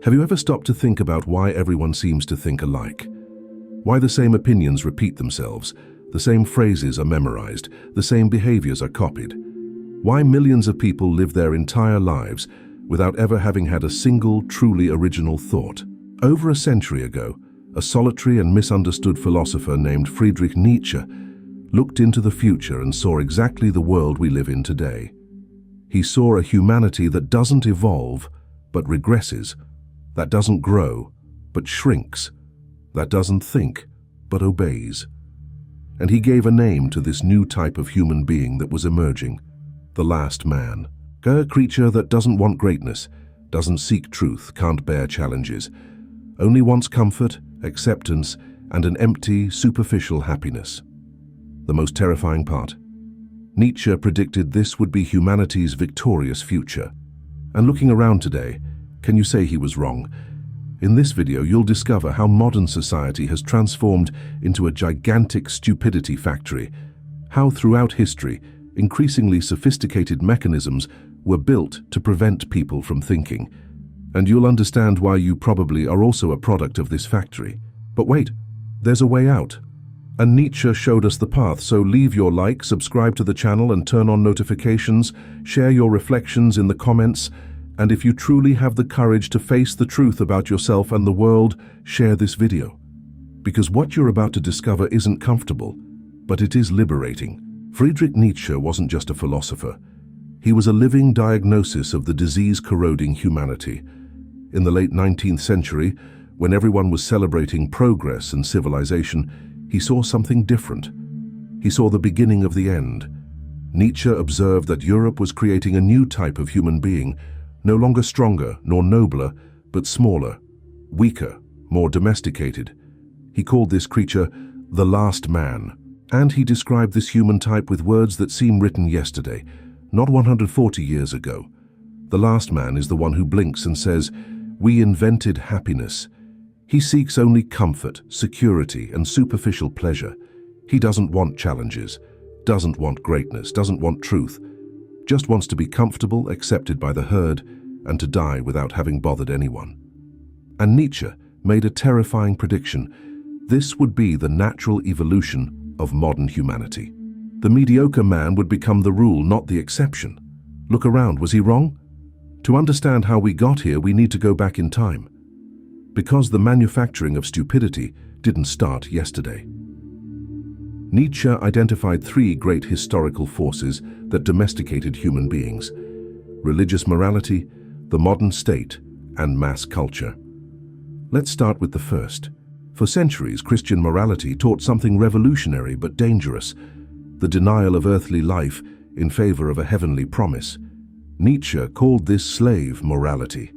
Have you ever stopped to think about why everyone seems to think alike? Why the same opinions repeat themselves, the same phrases are memorized, the same behaviors are copied? Why millions of people live their entire lives without ever having had a single, truly original thought? Over a century ago, a solitary and misunderstood philosopher named Friedrich Nietzsche looked into the future and saw exactly the world we live in today. He saw a humanity that doesn't evolve, but regresses, that doesn't grow, but shrinks, that doesn't think, but obeys. And he gave a name to this new type of human being that was emerging, the last man. A creature that doesn't want greatness, doesn't seek truth, can't bear challenges, only wants comfort, acceptance, and an empty, superficial happiness. The most terrifying part. Nietzsche predicted this would be humanity's victorious future. And looking around today, can you say he was wrong? In this video, you'll discover how modern society has transformed into a gigantic stupidity factory, how throughout history, increasingly sophisticated mechanisms were built to prevent people from thinking. And you'll understand why you probably are also a product of this factory. But wait, there's a way out. And Nietzsche showed us the path, so leave your like, subscribe to the channel and turn on notifications, share your reflections in the comments, and if you truly have the courage to face the truth about yourself and the world, share this video. Because what you're about to discover isn't comfortable, but it is liberating. Friedrich Nietzsche wasn't just a philosopher. He was a living diagnosis of the disease corroding humanity. In the late 19th century, when everyone was celebrating progress and civilization, he saw something different. He saw the beginning of the end. Nietzsche observed that Europe was creating a new type of human being, no longer stronger nor nobler, but smaller, weaker, more domesticated. He called this creature the last man. And he described this human type with words that seem written yesterday, not 140 years ago. The last man is the one who blinks and says, "We invented happiness." He seeks only comfort, security, and superficial pleasure. He doesn't want challenges, doesn't want greatness, doesn't want truth, just wants to be comfortable, accepted by the herd, and to die without having bothered anyone. And Nietzsche made a terrifying prediction. This would be the natural evolution of modern humanity. The mediocre man would become the rule, not the exception. Look around, was he wrong? To understand how we got here, we need to go back in time. Because the manufacturing of stupidity didn't start yesterday. Nietzsche identified three great historical forces that domesticated human beings: religious morality, the modern state, and mass culture. Let's start with the first. For centuries, Christian morality taught something revolutionary but dangerous: the denial of earthly life in favor of a heavenly promise. Nietzsche called this slave morality,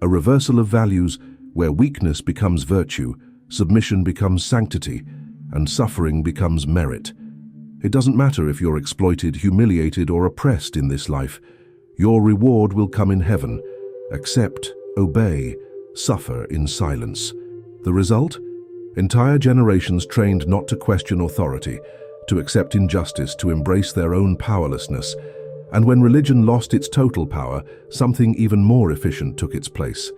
a reversal of values where weakness becomes virtue, submission becomes sanctity, and suffering becomes merit. It doesn't matter if you're exploited, humiliated, or oppressed in this life. Your reward will come in heaven. Accept, obey, suffer in silence. The result? Entire generations trained not to question authority, to accept injustice, to embrace their own powerlessness. And when religion lost its total power, something even more efficient took its place.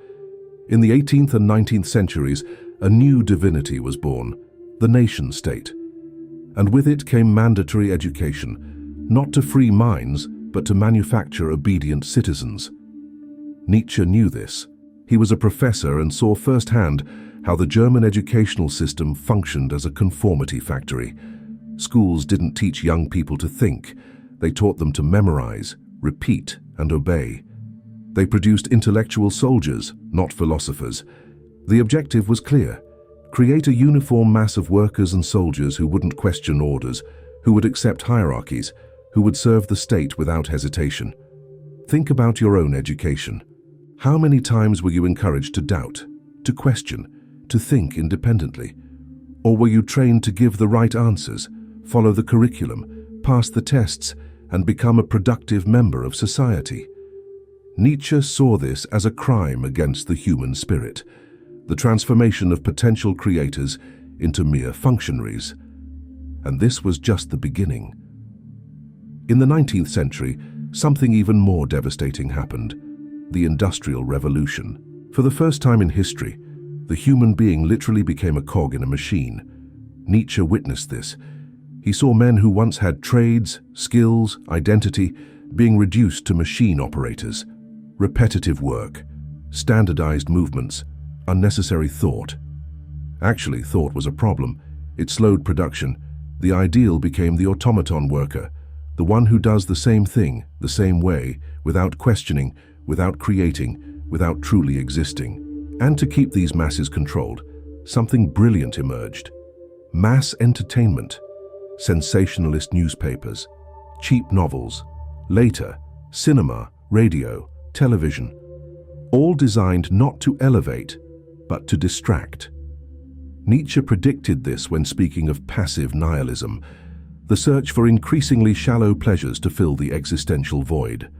In the 18th and 19th centuries, a new divinity was born, the nation-state. And with it came mandatory education, not to free minds, but to manufacture obedient citizens. Nietzsche knew this. He was a professor and saw firsthand how the German educational system functioned as a conformity factory. Schools didn't teach young people to think. They taught them to memorize, repeat, and obey. They produced intellectual soldiers, not philosophers. The objective was clear: create a uniform mass of workers and soldiers who wouldn't question orders, who would accept hierarchies, who would serve the state without hesitation. Think about your own education. How many times were you encouraged to doubt, to question, to think independently? Or were you trained to give the right answers, follow the curriculum, pass the tests, and become a productive member of society? Nietzsche saw this as a crime against the human spirit, the transformation of potential creators into mere functionaries. And this was just the beginning. In the 19th century, something even more devastating happened: the Industrial Revolution. For the first time in history, the human being literally became a cog in a machine. Nietzsche witnessed this. He saw men who once had trades, skills, identity, being reduced to machine operators. Repetitive work, standardized movements, unnecessary thought. Actually, thought was a problem. It slowed production. The ideal became the automaton worker, the one who does the same thing, the same way, without questioning, without creating, without truly existing. And to keep these masses controlled, something brilliant emerged. Mass entertainment, sensationalist newspapers, cheap novels, later, cinema, radio, television, all designed not to elevate, but to distract. Nietzsche predicted this when speaking of passive nihilism, the search for increasingly shallow pleasures to fill the existential void.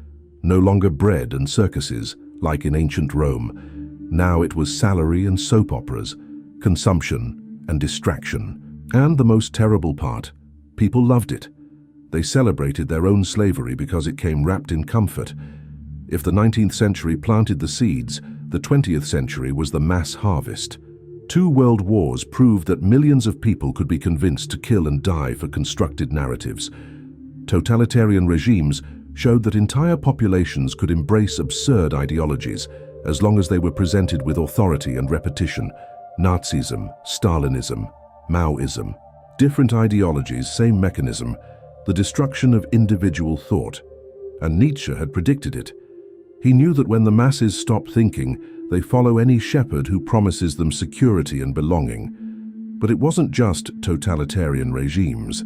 No longer bread and circuses, like in ancient Rome. Now it was salary and soap operas, consumption and distraction. And the most terrible part, people loved it. They celebrated their own slavery because it came wrapped in comfort. If the 19th century planted the seeds, the 20th century was the mass harvest. 2 world wars proved that millions of people could be convinced to kill and die for constructed narratives. Totalitarian regimes showed that entire populations could embrace absurd ideologies as long as they were presented with authority and repetition. Nazism, Stalinism, Maoism. Different ideologies, same mechanism, the destruction of individual thought. And Nietzsche had predicted it. He knew that when the masses stop thinking, they follow any shepherd who promises them security and belonging. But it wasn't just totalitarian regimes.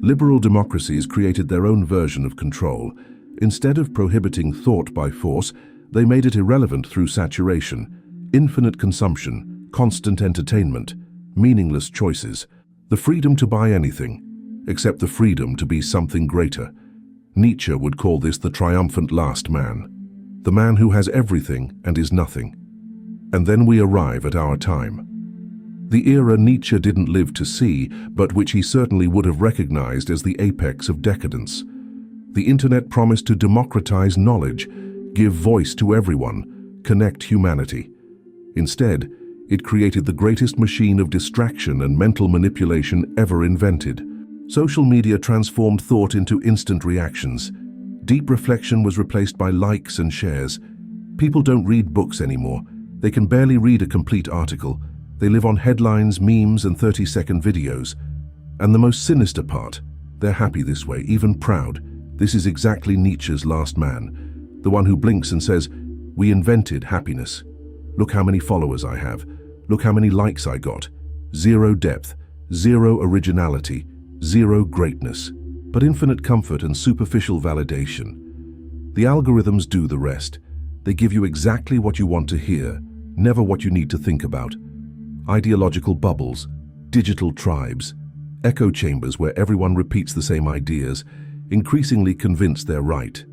Liberal democracies created their own version of control. Instead of prohibiting thought by force, they made it irrelevant through saturation, infinite consumption, constant entertainment, meaningless choices, the freedom to buy anything, except the freedom to be something greater. Nietzsche would call this the triumphant last man. The man who has everything and is nothing. And then we arrive at our time. The era Nietzsche didn't live to see, but which he certainly would have recognized as the apex of decadence. The internet promised to democratize knowledge, give voice to everyone, connect humanity. Instead, it created the greatest machine of distraction and mental manipulation ever invented. Social media transformed thought into instant reactions. Deep reflection was replaced by likes and shares. People don't read books anymore. They can barely read a complete article. They live on headlines, memes, and 30-second videos. And the most sinister part, they're happy this way, even proud. This is exactly Nietzsche's last man. The one who blinks and says, "We invented happiness. Look how many followers I have. Look how many likes I got. Zero depth, zero originality, zero greatness, but infinite comfort and superficial validation. The algorithms do the rest. They give you exactly what you want to hear, never what you need to think about. Ideological bubbles, digital tribes, echo chambers where everyone repeats the same ideas, increasingly convinced they're right.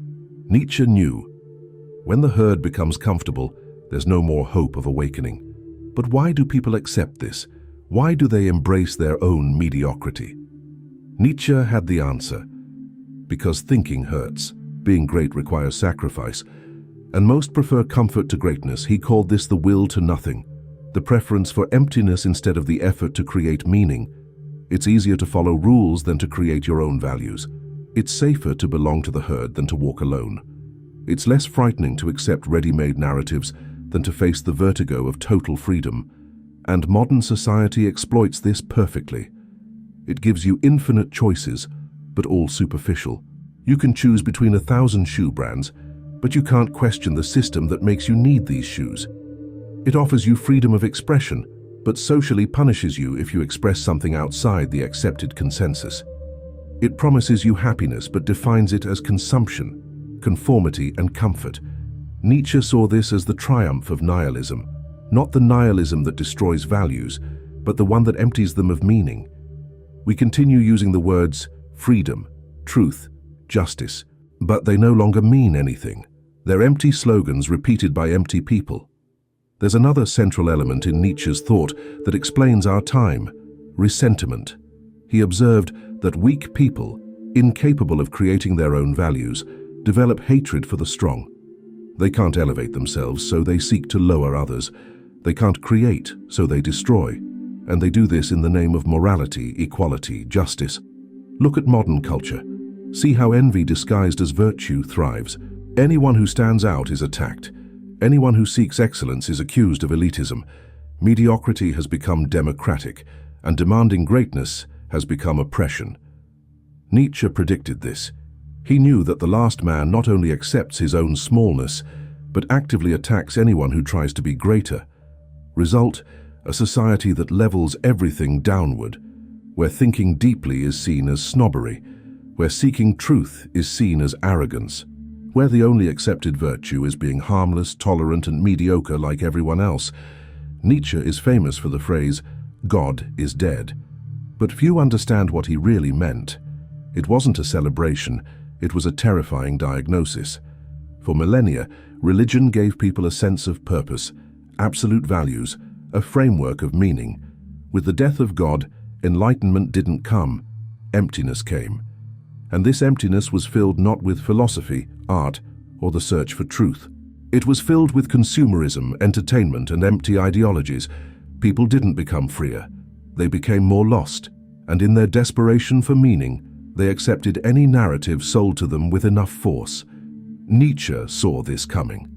Nietzsche knew, when the herd becomes comfortable, there's no more hope of awakening. But why do people accept this? Why do they embrace their own mediocrity? Nietzsche had the answer. Because thinking hurts. Being great requires sacrifice. And most prefer comfort to greatness. He called this the will to nothing, the preference for emptiness instead of the effort to create meaning. It's easier to follow rules than to create your own values. It's safer to belong to the herd than to walk alone. It's less frightening to accept ready-made narratives than to face the vertigo of total freedom. And modern society exploits this perfectly. It gives you infinite choices, but all superficial. You can choose between 1,000 shoe brands, but you can't question the system that makes you need these shoes. It offers you freedom of expression, but socially punishes you if you express something outside the accepted consensus. It promises you happiness, but defines it as consumption, conformity, and comfort. Nietzsche saw this as the triumph of nihilism, not the nihilism that destroys values, but the one that empties them of meaning. We continue using the words freedom, truth, justice, but they no longer mean anything. They're empty slogans repeated by empty people. There's another central element in Nietzsche's thought that explains our time: resentiment. He observed that weak people, incapable of creating their own values, develop hatred for the strong. They can't elevate themselves, so they seek to lower others. They can't create, so they destroy. And they do this in the name of morality, equality, justice. Look at modern culture. See how envy disguised as virtue thrives. Anyone who stands out is attacked. Anyone who seeks excellence is accused of elitism. Mediocrity has become democratic, and demanding greatness has become oppression. Nietzsche predicted this. He knew that the last man not only accepts his own smallness, but actively attacks anyone who tries to be greater. Result, a society that levels everything downward, where thinking deeply is seen as snobbery, where seeking truth is seen as arrogance, where the only accepted virtue is being harmless, tolerant, and mediocre like everyone else. Nietzsche is famous for the phrase, "God is dead." But few understand what he really meant. It wasn't a celebration, it was a terrifying diagnosis. For millennia, religion gave people a sense of purpose, absolute values, a framework of meaning. With the death of God, enlightenment didn't come, emptiness came. And this emptiness was filled not with philosophy, art, or the search for truth. It was filled with consumerism, entertainment, and empty ideologies. People didn't become freer. They became more lost, and in their desperation for meaning, they accepted any narrative sold to them with enough force. Nietzsche saw this coming.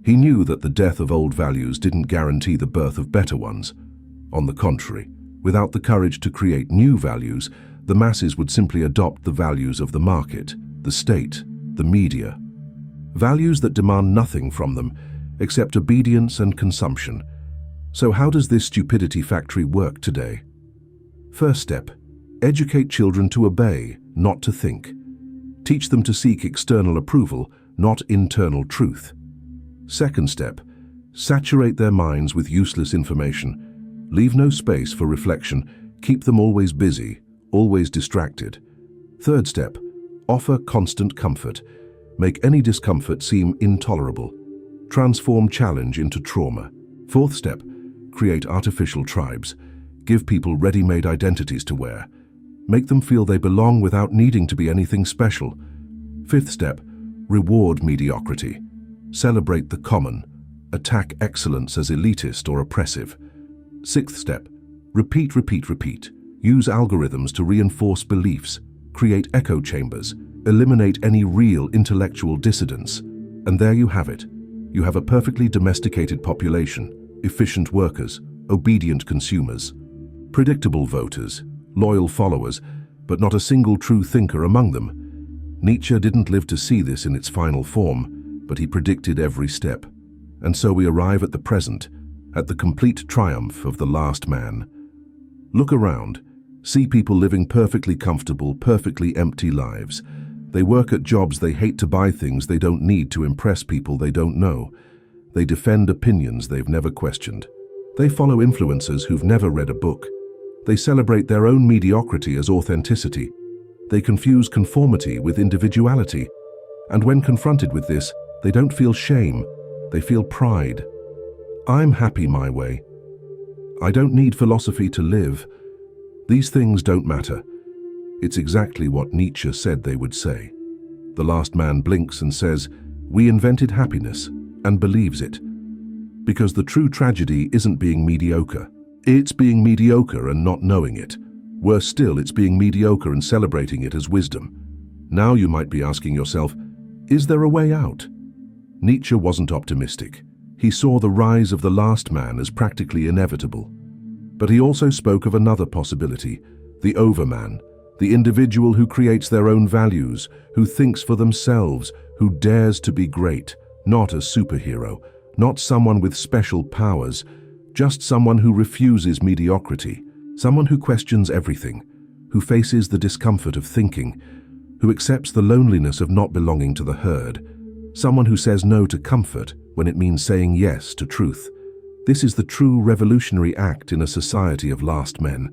He knew that the death of old values didn't guarantee the birth of better ones. On the contrary, without the courage to create new values, the masses would simply adopt the values of the market, the state, the media. Values that demand nothing from them except obedience and consumption. So how does this stupidity factory work today? First step, educate children to obey, not to think. Teach them to seek external approval, not internal truth. Second step, saturate their minds with useless information. Leave no space for reflection. Keep them always busy, always distracted. Third step, offer constant comfort. Make any discomfort seem intolerable. Transform challenge into trauma. Fourth step, create artificial tribes. Give people ready-made identities to wear. Make them feel they belong without needing to be anything special. Fifth step, reward mediocrity. Celebrate the common. Attack excellence as elitist or oppressive. Sixth step, repeat, repeat, repeat. Use algorithms to reinforce beliefs. Create echo chambers. Eliminate any real intellectual dissidence. And there you have it. You have a perfectly domesticated population, efficient workers, obedient consumers, predictable voters, loyal followers, but not a single true thinker among them. Nietzsche didn't live to see this in its final form, but he predicted every step. And so we arrive at the present, at the complete triumph of the last man. Look around. See people living perfectly comfortable, perfectly empty lives. They work at jobs they hate, to buy things they don't need, to impress people they don't know. They defend opinions they've never questioned. They follow influencers who've never read a book. They celebrate their own mediocrity as authenticity. They confuse conformity with individuality. And when confronted with this, they don't feel shame, they feel pride. I'm happy my way. I don't need philosophy to live. These things don't matter. It's exactly what Nietzsche said they would say. The last man blinks and says, "We invented happiness," and believes it. Because the true tragedy isn't being mediocre. It's being mediocre and not knowing it. Worse still, it's being mediocre and celebrating it as wisdom. Now you might be asking yourself, is there a way out? Nietzsche wasn't optimistic. He saw the rise of the last man as practically inevitable. But he also spoke of another possibility, the overman, the individual who creates their own values, who thinks for themselves, who dares to be great, not a superhero, not someone with special powers, just someone who refuses mediocrity, someone who questions everything, who faces the discomfort of thinking, who accepts the loneliness of not belonging to the herd, someone who says no to comfort when it means saying yes to truth. This is the true revolutionary act in a society of last men.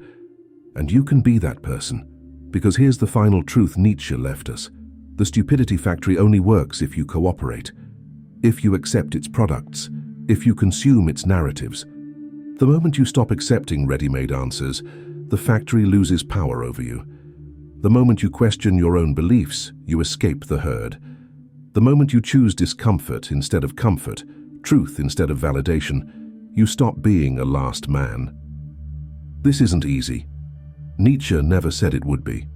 And you can be that person, because here's the final truth Nietzsche left us. The stupidity factory only works if you cooperate, if you accept its products, if you consume its narratives. The moment you stop accepting ready-made answers, the factory loses power over you. The moment you question your own beliefs, you escape the herd. The moment you choose discomfort instead of comfort, truth instead of validation, you stop being a last man. This isn't easy. Nietzsche never said it would be.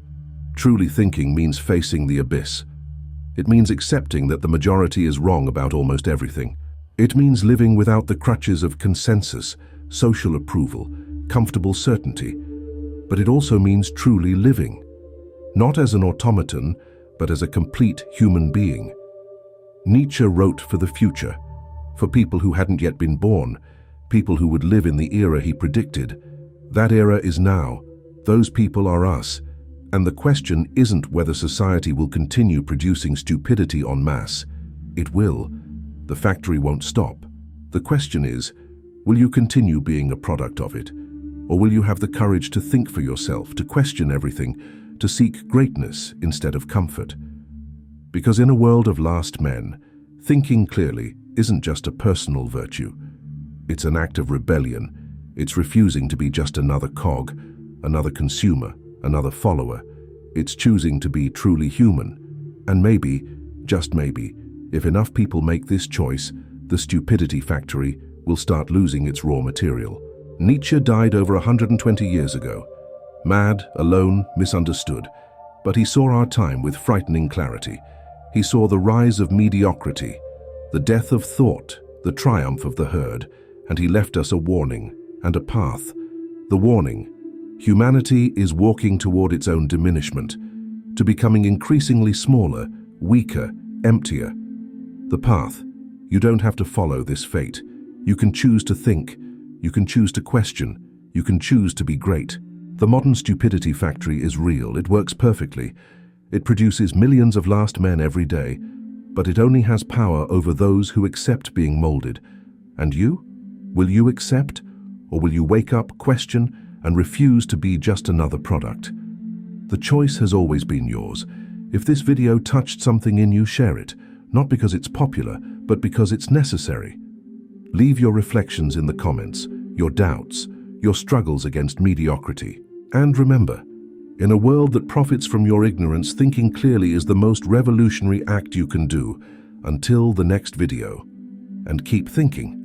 Truly thinking means facing the abyss. It means accepting that the majority is wrong about almost everything. It means living without the crutches of consensus, social approval, comfortable certainty. But it also means truly living. Not as an automaton, but as a complete human being. Nietzsche wrote for the future, for people who hadn't yet been born, people who would live in the era he predicted. That era is now. Those people are us. And the question isn't whether society will continue producing stupidity en masse. It will. The factory won't stop. The question is, will you continue being a product of it? Or will you have the courage to think for yourself, to question everything, to seek greatness instead of comfort? Because in a world of last men, thinking clearly isn't just a personal virtue. It's an act of rebellion. It's refusing to be just another cog, another consumer, another follower. It's choosing to be truly human. And maybe, just maybe, if enough people make this choice, the stupidity factory will start losing its raw material. Nietzsche died over 120 years ago. Mad, alone, misunderstood. But he saw our time with frightening clarity. He saw the rise of mediocrity, the death of thought, the triumph of the herd, and he left us a warning and a path. The warning: humanity is walking toward its own diminishment, to becoming increasingly smaller, weaker, emptier. The path: you don't have to follow this fate. You can choose to think, you can choose to question, you can choose to be great. The modern stupidity factory is real, it works perfectly. It produces millions of last men every day, but it only has power over those who accept being molded. And you? Will you accept? Or will you wake up, question, and refuse to be just another product? The choice has always been yours. If this video touched something in you, share it, not because it's popular, but because it's necessary. Leave your reflections in the comments, your doubts, your struggles against mediocrity. And remember, in a world that profits from your ignorance, thinking clearly is the most revolutionary act you can do. Until the next video. And keep thinking.